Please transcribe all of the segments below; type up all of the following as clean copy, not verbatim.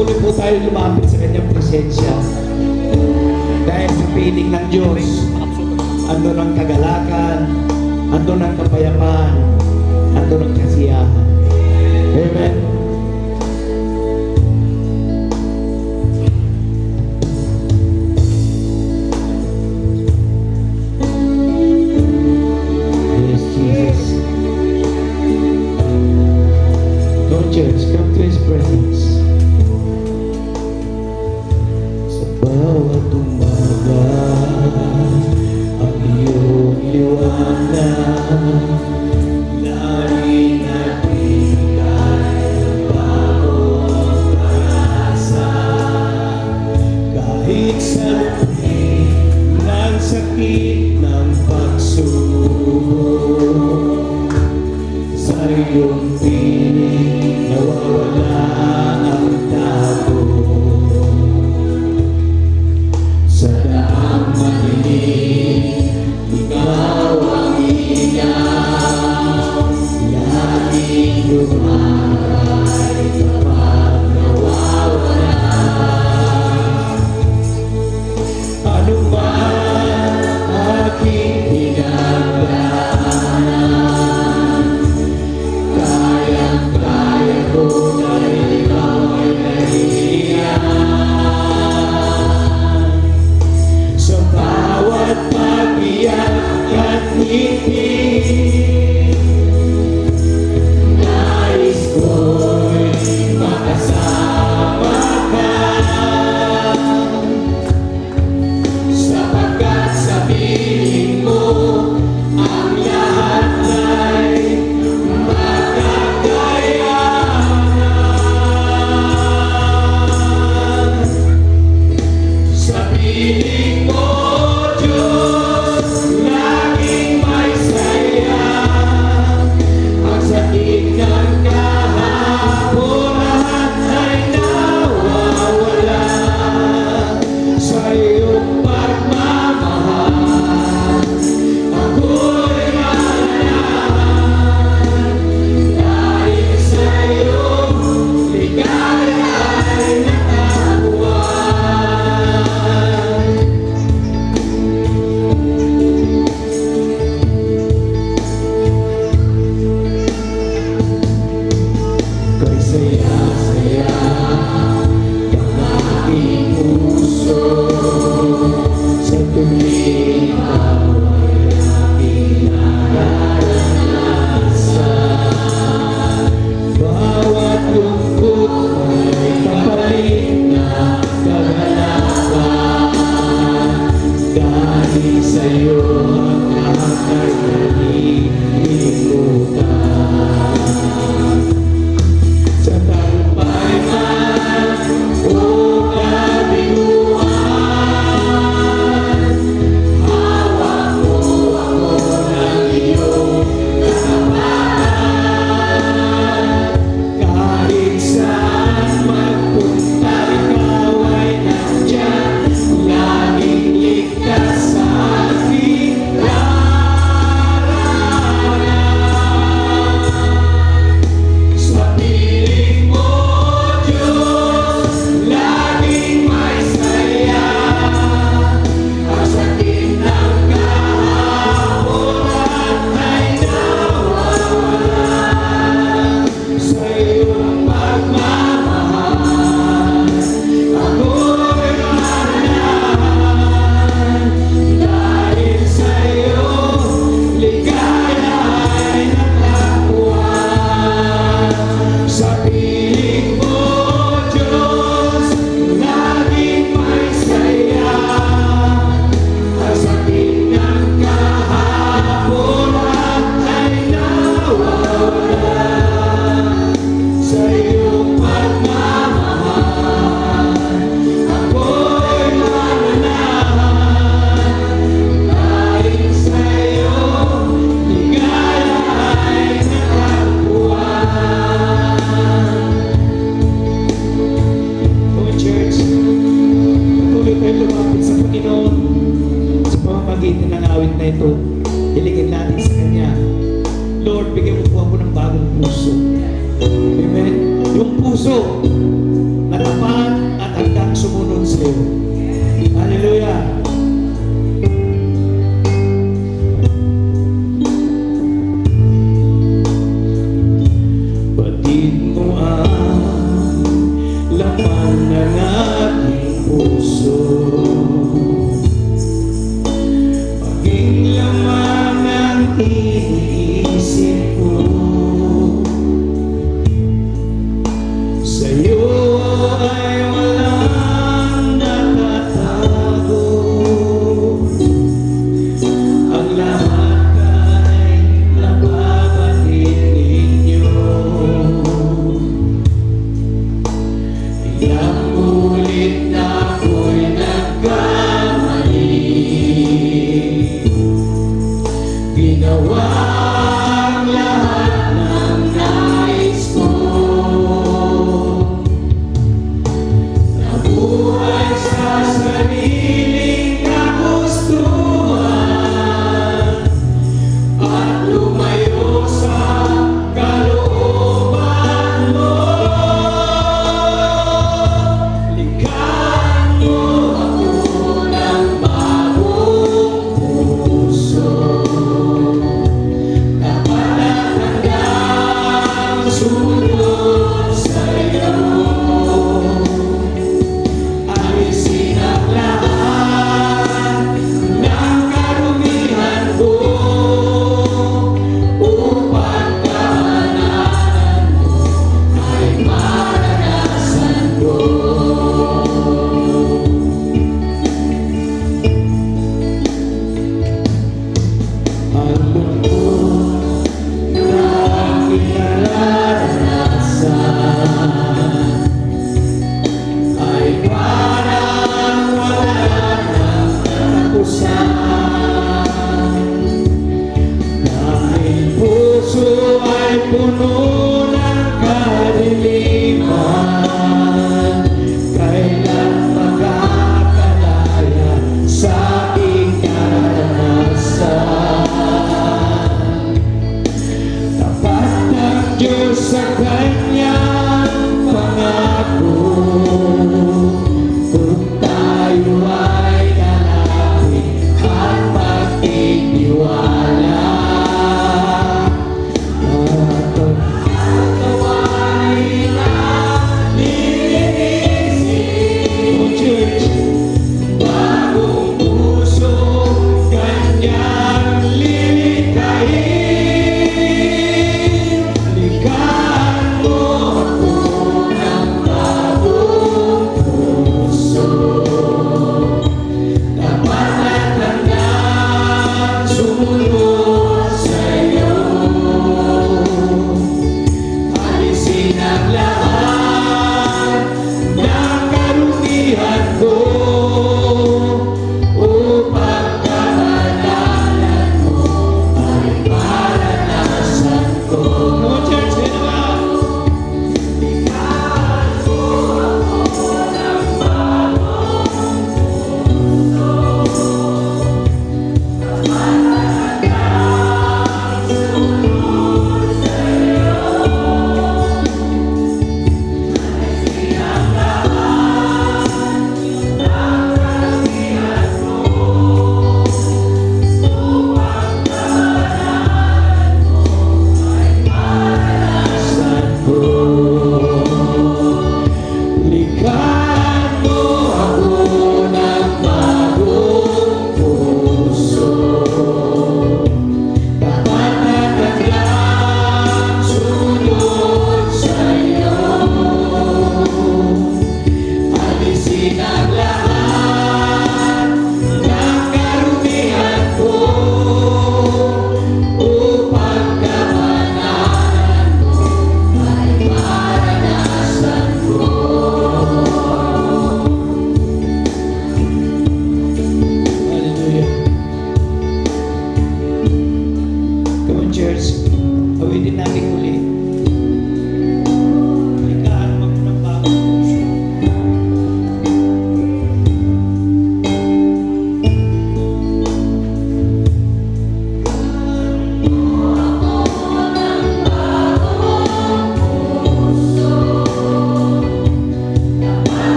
patuloy po tayo lumapit sa kanyang presensya. Dahil sa piling ng Diyos, andun ang kagalakan, andun ang kapayapaan, andun ang kasiyahan. Amen. Yes, Jesus. Go church, come to His presence. Sa bawat umaga, ang iyong liwanag, lagi natin kahit bagong pag-asa. Kahit sa lupit ng sakit ng pagsubok, sa iyong piling nawawala ang tago. Sa daang madilim, ikaw ang ilaw, laging lumabay kapag nawawala. Ano man aking pinagdaanan, kayang-kaya ko dahil ikaw ay naiiyak. Sa bawat pag-iyak at ngiti, nais ko'y makasama ka, sapagkat sa piling mo ang lahat ay magkakayanan. Sa piling mo, Diyos, laging may saya. Ang sakit ng kahapon, lahat ay nawawala. Sa iyong pagmamahal, ako'y manahan. Dahil sa iyong ligaya ay nakabuhay. Ko'y saya-saya ang aking puso, sa tuwing ikaw ay aking nararanasan. Bawat lungkot ay kapalit na kagalakan. Dahil sa'yo ang lahat ay nalilimutan. Sa tagumpay man o kabiguan, hawak mo ako ng iyong kapatagan. Kahit saan magpunta, ikaw ay nandyan, laging ligtas sa aking daraanan. Sa piling mo, Diyos, laging may saya. Ang sakit ng kahapon, lahat ay nawawala. Sa iyong pagmamahal, ako'y manahan. Dahil sa iyong ligaya ay nakabuhay. Sa piling mo, Diyos, laging may saya. Ang sakit ng kahapon, lahat ay nawawala. Sa iyong pagmamahal, ako'y mananahan. Dahil sa iyong ligaya ay nakabuhay. Oh, church, patuloy tayo lumapit sa Panginoon sa pamamagitan ng awit na ito. Hilingin natin sa Kanya, Lord, bigyan mo po ako ng bagong puso. Amen. Yung puso na tapat Hatid mo ang laman ng aking puso, maging laman ng iniisip ko. Sa'yo ay walang nakatago, ang lahat ay nababatid ninyo. Ilang ulit na ako'y nagkamali, ginawa ang lahat ng nais ko. Nabuhay sa sariling kagustuhan at lumayo sa kalooban mo. Likhaan mo ako ng bagong puso, dapat at hanggang sumunod sa'yo. Alisin ang lahat ng karumihan ko upang kahananan mo ay maranasan ko. Ang lungkot na aking nararanasan ay parang wala nang katapusan, dahil puso ay puno ng kadiliman. Kailan makakalaya sa aking karanasan? Tapat ng Diyos sa kanyang pangako, kung tayo ay lalapit at magtitiwala. At ang gawain ang linisin, O Church, bagong puso kanyang lilikhain. Likhaan mo ako ng bagong puso, dapat at hanggang sumunod sa'yo. Alisin ang lahat ng karumihan ko upang kahananan mo ay maranasan ko. Come on, church, sing it out. Likhaan mo ako ng bagong puso, dapat at hanggang sumunod sa'yo.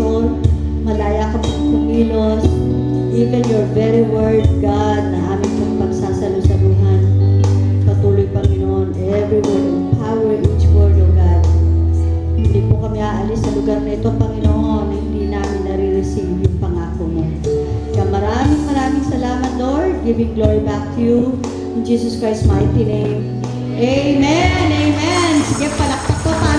soul. Malaya ka pong kumilos. Even your very word, God, na aming pong pagsasalusaluhan. Patuloy, Panginoon, every word, empower each word, O God. Hindi po kami aalis sa lugar na ito, Panginoon, na hindi namin nare-receive yung pangako mo. Kaya maraming salamat, Lord. Giving glory back to you. In Jesus Christ's mighty name. Amen! Amen! Sige, palakpak ko tayo.